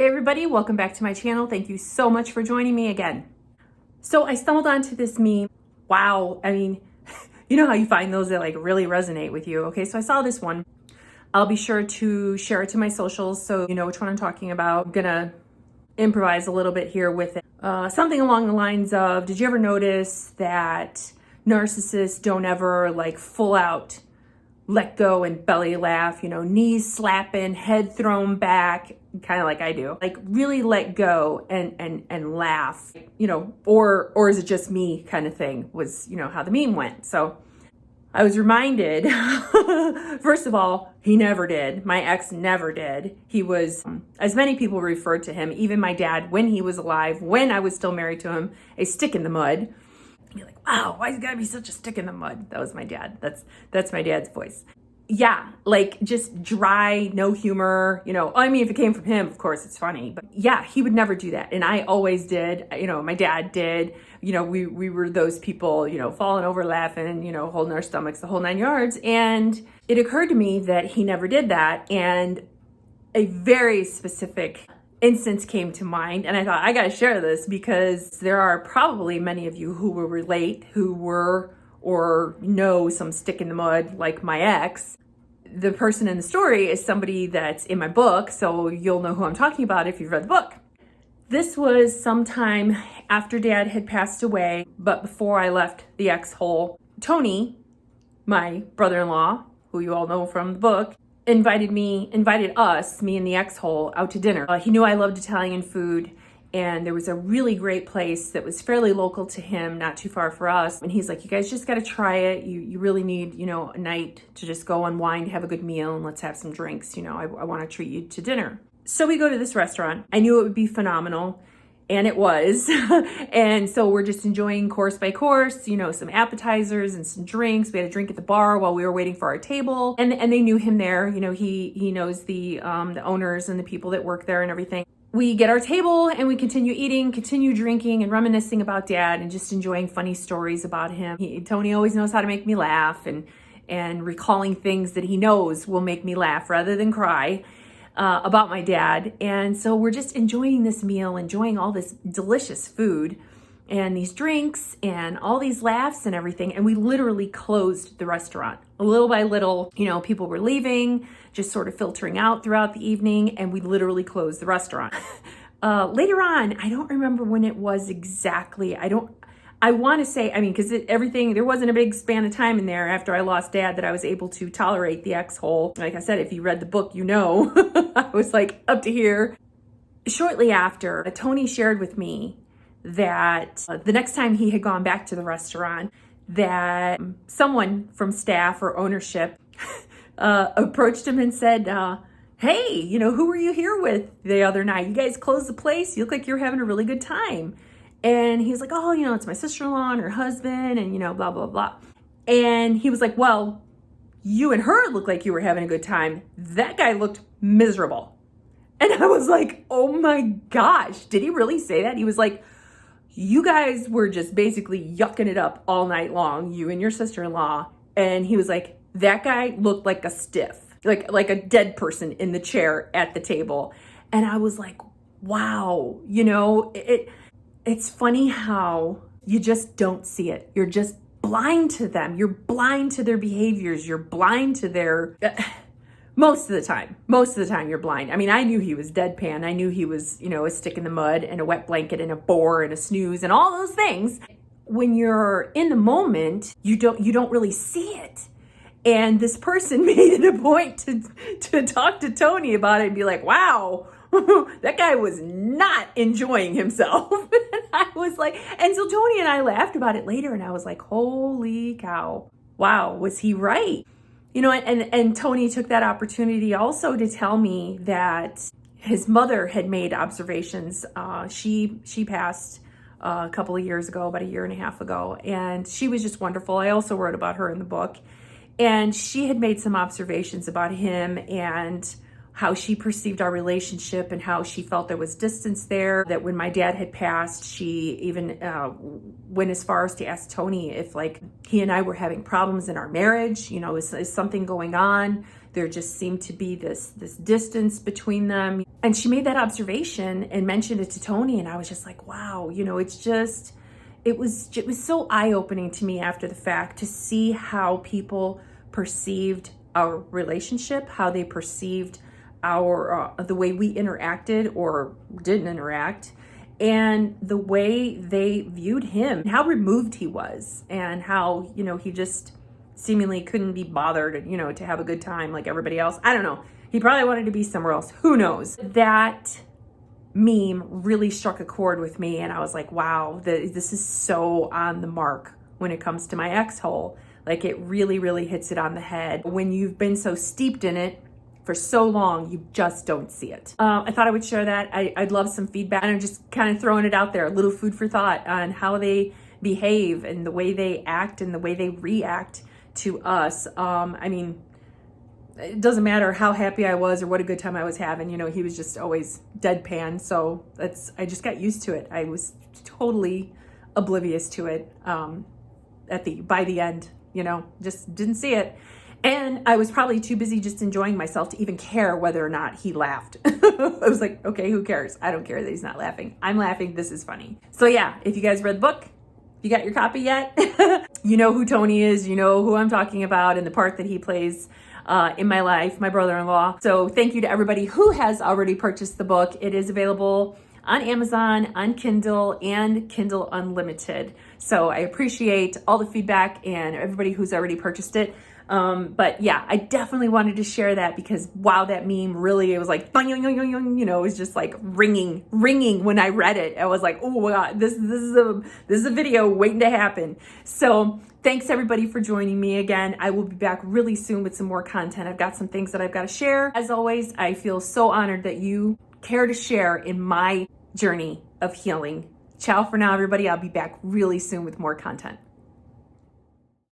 Hey everybody, welcome back to my channel. Thank you so much for joining me again. So I stumbled onto this meme. Wow, I mean, you know how you find those that like really resonate with you. Okay, so I saw this one. I'll be sure to share it to my socials so you know which one I'm talking about. I'm gonna improvise a little bit here with it. Something along the lines of, did you ever notice that narcissists don't ever like full out let go and belly laugh, you know, knees slapping, head thrown back, kind of like I do. Like really let go and laugh, you know, or is it just me kind of thing was, you know, how the meme went. So I was reminded, first of all, he never did. My ex never did. He was, as many people referred to him, even my dad, when he was alive, when I was still married to him, a stick in the mud. You're like, wow, why is he gotta be such a stick in the mud? That was my dad. That's my dad's voice. Yeah, like just dry, no humor, you know. I mean, if it came from him, of course it's funny, but yeah, he would never do that. And I always did, you know, my dad did, you know, we were those people, you know, falling over laughing, you know, holding our stomachs the whole 9 yards. And it occurred to me that he never did that. And a very specific instance came to mind, and I thought I got to share this because there are probably many of you who will relate, who were or know some stick in the mud like my ex. The person in the story is somebody that's in my book, so you'll know who I'm talking about if you've read the book. This was sometime after Dad had passed away, but before I left the Xhole. Tony, my brother-in-law, who you all know from the book, invited us, me and the Xhole, out to dinner. He knew I loved Italian food, and there was a really great place that was fairly local to him, not too far for us. And he's like, you guys just got to try it. You really need, you know, a night to just go unwind, have a good meal, and let's have some drinks. You know, I want to treat you to dinner. So we go to this restaurant. I knew it would be phenomenal. And it was. And so we're just enjoying course by course, you know, some appetizers and some drinks. We had a drink at the bar while we were waiting for our table. And they knew him there. You know, he knows the owners and the people that work there and everything. We get our table and we continue eating, continue drinking and reminiscing about Dad and just enjoying funny stories about him. Tony always knows how to make me laugh and recalling things that he knows will make me laugh rather than cry. About my dad. And so we're just enjoying this meal, enjoying all this delicious food and these drinks and all these laughs and everything. And we literally closed the restaurant little by little. You know, people were leaving, just sort of filtering out throughout the evening, and we literally closed the restaurant. Later on, I don't remember when it was exactly. I want to say, I mean, because there wasn't a big span of time in there after I lost Dad that I was able to tolerate the Xhole. Like I said, if you read the book, you know, I was like up to here. Shortly after, Tony shared with me that the next time he had gone back to the restaurant, that someone from staff or ownership approached him and said, hey, you know, who were you here with the other night? You guys closed the place. You look like you're having a really good time. And he was like, oh, you know, it's my sister-in-law and her husband and, you know, blah, blah, blah. And he was like, well, you and her looked like you were having a good time. That guy looked miserable. And I was like, oh my gosh, did he really say that? He was like, you guys were just basically yucking it up all night long, you and your sister-in-law. And he was like, that guy looked like a stiff, like a dead person in the chair at the table. And I was like, wow, you know, it's funny how you just don't see it. You're just blind to them. You're blind to their behaviors. You're blind to their... Most of the time you're blind. I mean, I knew he was deadpan. I knew he was, you know, a stick in the mud and a wet blanket and a bore and a snooze and all those things. When you're in the moment, you don't really see it. And this person made it a point to talk to Tony about it and be like, wow, that guy was not enjoying himself. And I was like, and so Tony and I laughed about it later and I was like, holy cow. Wow, was he right? You know, and Tony took that opportunity also to tell me that his mother had made observations. She passed a couple of years ago, about a year and a half ago, and she was just wonderful. I also wrote about her in the book. And she had made some observations about him and how she perceived our relationship and how she felt there was distance there. That when my dad had passed, she even went as far as to ask Tony if like he and I were having problems in our marriage. You know, is something going on? There just seemed to be this distance between them. And she made that observation and mentioned it to Tony, and I was just like, wow, you know, it was so eye-opening to me after the fact to see how people perceived our relationship, how they perceived our the way we interacted or didn't interact, and the way they viewed him, how removed he was, and how, you know, he just seemingly couldn't be bothered, you know, to have a good time like everybody else. I don't know. He probably wanted to be somewhere else. Who knows? That meme really struck a chord with me, and I was like, wow, this is so on the mark when it comes to my Xhole. Like, it really, really hits it on the head. When you've been so steeped in it for so long, you just don't see it. I thought I would share that. I'd love some feedback, and I'm just kind of throwing it out there, a little food for thought on how they behave and the way they act and the way they react to us. I mean, it doesn't matter how happy I was or what a good time I was having, you know, he was just always deadpan. So I just got used to it. I was totally oblivious to it by the end, you know, just didn't see it. And I was probably too busy just enjoying myself to even care whether or not he laughed. I was like, okay, who cares? I don't care that he's not laughing. I'm laughing. This is funny. So yeah, if you guys read the book, you got your copy yet? You know who Tony is, you know who I'm talking about and the part that he plays in my life, my brother-in-law. So thank you to everybody who has already purchased the book. It is available on Amazon, on Kindle, and Kindle Unlimited. So I appreciate all the feedback and everybody who's already purchased it. But yeah, I definitely wanted to share that because wow, that meme really, it was like, you know, it was just like ringing when I read it. I was like, oh my God, this is a video waiting to happen. So thanks everybody for joining me again. I will be back really soon with some more content. I've got some things that I've got to share. As always, I feel so honored that you care to share in my journey of healing. Ciao for now, everybody. I'll be back really soon with more content.